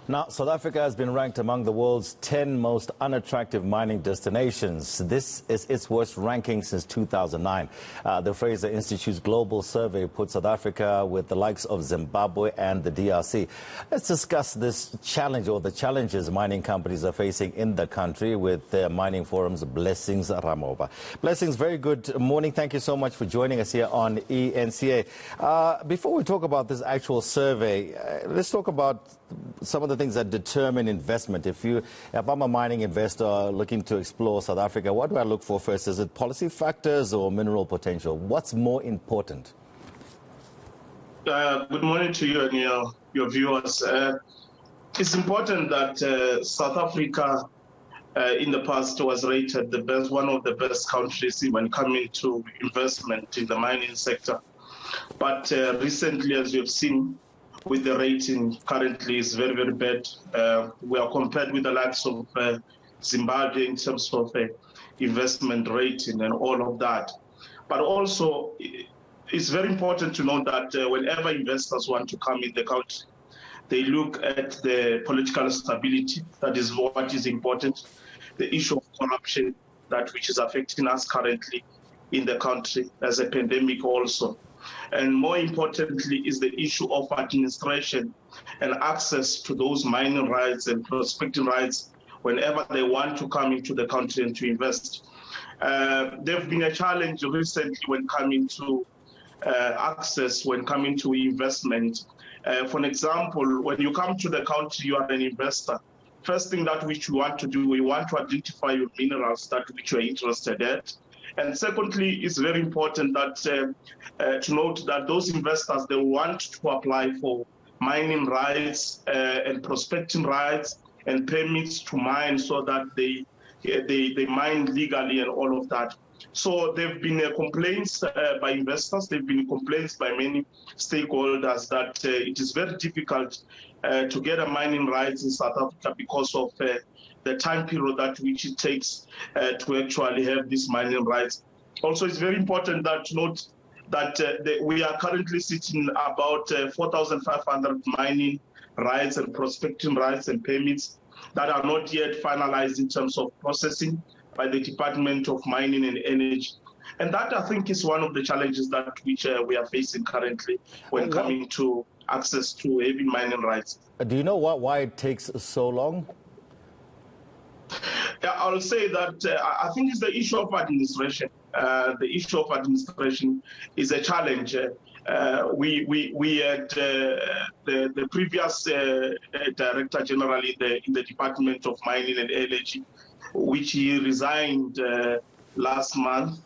Now, South Africa has been ranked among the world's 10 most unattractive mining destinations. This is its worst ranking since 2009. The Fraser Institute's global survey put South Africa with the likes of Zimbabwe and the DRC. Let's discuss this challenge, or the challenges mining companies are facing in the country, with their mining forum's Blessings Ramoba. Blessings, very good morning. Thank you so much for joining us here on eNCA. Before we talk about this actual survey, let's talk about some of the things that determine investment. If I'm a mining investor looking to explore South Africa, what do I look for first? Is it policy factors or mineral potential? What's more important? Good morning to you and your viewers. It's important that South Africa in the past was rated the best, one of the best countries when coming to investment in the mining sector. But recently, as you've seen, with the rating currently is very, very bad. We are compared with the likes of Zimbabwe in terms of investment rating and all of that. But also, it's very important to know that whenever investors want to come in the country, they look at the political stability. That is what is important. The issue of corruption, that which is affecting us currently in the country as a pandemic also. And more importantly is the issue of administration and access to those mining rights and prospecting rights whenever they want to come into the country and to invest. There have been a challenge recently when coming to access, when coming to investment. For example, when you come to the country, you are an investor. First thing that which you want to do, you want to identify your minerals that which you are interested at. And secondly, it's very important that to note that those investors, they want to apply for mining rights and prospecting rights and permits to mine, so that they mine legally and all of that. So there have been complaints by investors, there have been complaints by many stakeholders that it is very difficult to get a mining rights in South Africa because of the time period that which it takes to actually have these mining rights. Also, it's very important that to note that we are currently sitting about 4,500 mining rights and prospecting rights and permits that are not yet finalized in terms of processing by the Department of Mining and Energy. And that, I think, is one of the challenges that which we are facing currently when coming to access to heavy mining rights. Do you know why it takes so long? Yeah, I'll say that I think it's the issue of administration. The issue of administration is a challenge. We had the previous Director General in the Department of Mining and Energy, which he resigned last month.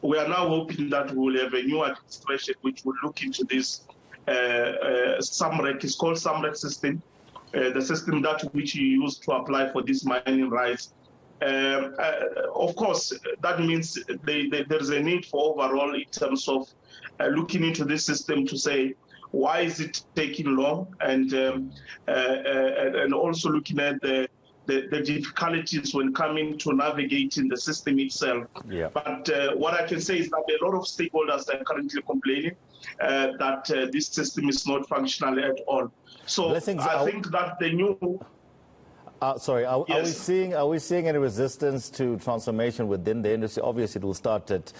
We are now hoping that we will have a new administration which will look into this SAMREC. It's called SAMREC system. The system that which you use to apply for these mining rights. Of course, that means there's a need for overall in terms of looking into this system to say, why is it taking long? And also looking at the difficulties when coming to navigating the system itself. Yeah. But what I can say is that a lot of stakeholders are currently complaining that this system is not functional at all. So I think that the new... Sorry, are we seeing any resistance to transformation within the industry? Obviously, it will start at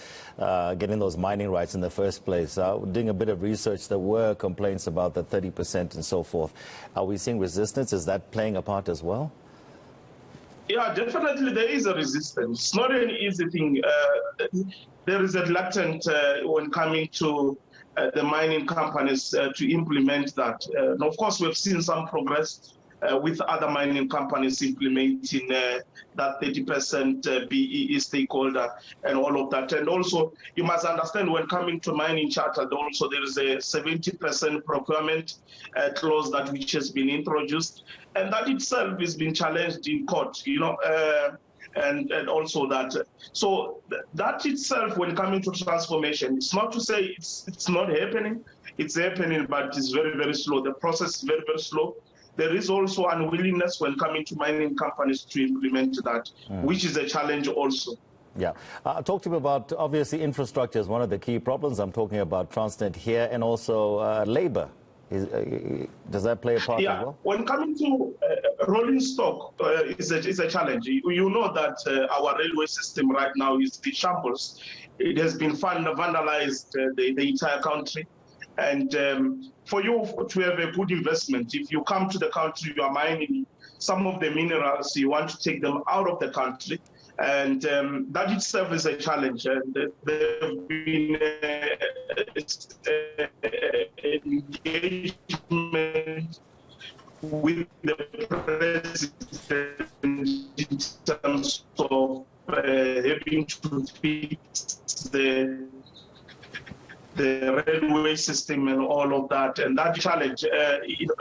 getting those mining rights in the first place. Doing a bit of research, there were complaints about the 30% and so forth. Are we seeing resistance? Is that playing a part as well? Yeah, definitely there is a resistance. It's not an easy thing. There is a reluctance when coming to the mining companies to implement that. And of course, we've seen some progress with other mining companies implementing that 30% BEE stakeholder and all of that. And also, you must understand when coming to mining charter, also there is a 70% procurement clause that which has been introduced, and that itself has been challenged in court, and also that. So that itself, when coming to transformation, it's not to say it's not happening. It's happening, but it's very, very slow. The process is very, very slow. There is also unwillingness when coming to mining companies to implement that, which is a challenge also. Yeah. Talk to me about, obviously, infrastructure is one of the key problems. I'm talking about Transnet here and also labor. Does that play a part as well? When coming to rolling stock is a challenge. You know that our railway system right now is in shambles. It has been vandalized the entire country. And for you to have a good investment, if you come to the country, you are mining some of the minerals, you want to take them out of the country. And that itself is a challenge. And there have been engagement with the president in terms of having to fix the railway system and all of that. And that challenge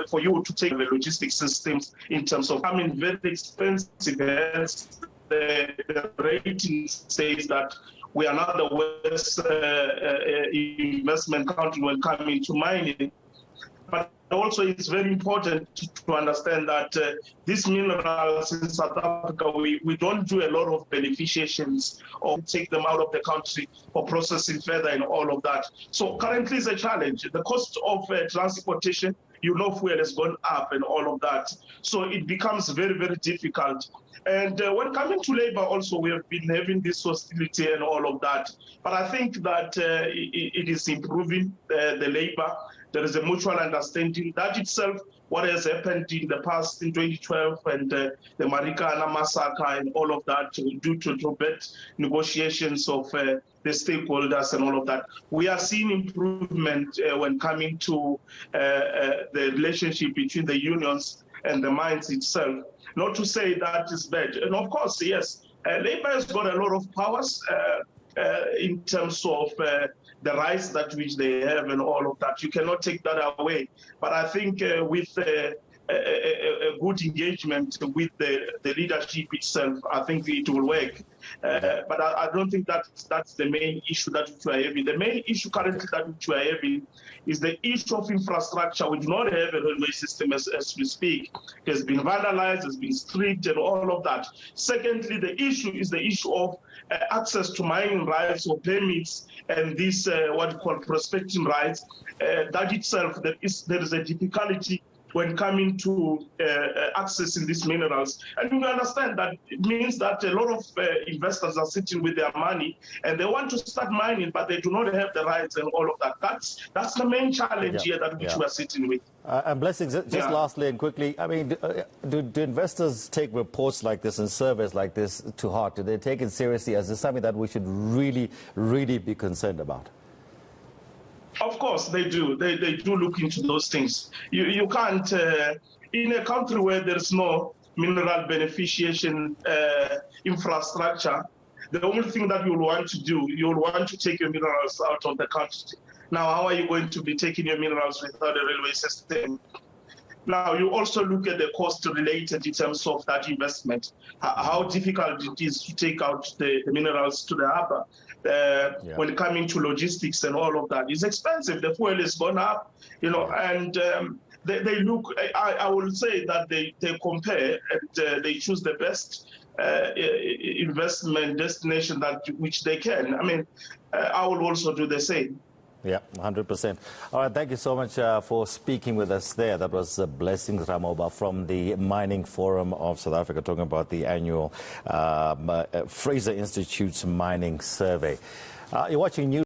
for you to take the logistics systems in terms of becoming very expensive. The rating says that we are not the worst investment country when coming to mining. But also it's very important to understand that these minerals in South Africa, we don't do a lot of beneficiations or take them out of the country or processing further and all of that. So currently it's a challenge. The cost of transportation, fuel has gone up and all of that. So it becomes very, very difficult. And when coming to labor also, we have been having this hostility and all of that. But I think that it is improving the labor. There is a mutual understanding. That itself, what has happened in the past in 2012 and the Marikana massacre and all of that, due to bad negotiations of the stakeholders and all of that, we are seeing improvement when coming to the relationship between the unions and the mines itself. Not to say that is bad. And of course, yes, labor has got a lot of powers in terms of the rights that which they have and all of that. You cannot take that away. But I think with a good engagement with the leadership itself, I think it will work. But I don't think that's the main issue that we are having. The main issue currently that we are having is the issue of infrastructure. We do not have a railway system as we speak. It has been vandalized, it's been stripped and all of that. Secondly, the issue is the issue of access to mining rights or permits and this what you call prospecting rights. That itself, there is a difficulty when coming to accessing these minerals. And you understand that it means that a lot of investors are sitting with their money and they want to start mining, but they do not have the rights and all of that. That's the main challenge here that which we are sitting with. And Blessings, just lastly and quickly, I mean, do investors take reports like this and surveys like this to heart? Do they take it seriously as something that we should really, really be concerned about? Of course, they do. They do look into those things. You can't, in a country where there's no mineral beneficiation infrastructure, the only thing that you'll want to do, you'll want to take your minerals out of the country. Now, how are you going to be taking your minerals without a railway system? Now, you also look at the cost related in terms of that investment, how difficult it is to take out the minerals to the harbor. When coming to logistics and all of that, it's expensive. The fuel has gone up, and they look, I will say that they compare and they choose the best investment destination which they can. I mean, I will also do the same. Yeah, 100%. All right, thank you so much for speaking with us there. That was Blessings Ramoba from the Mining Forum of South Africa, talking about the annual Fraser Institute's mining survey. You're watching News.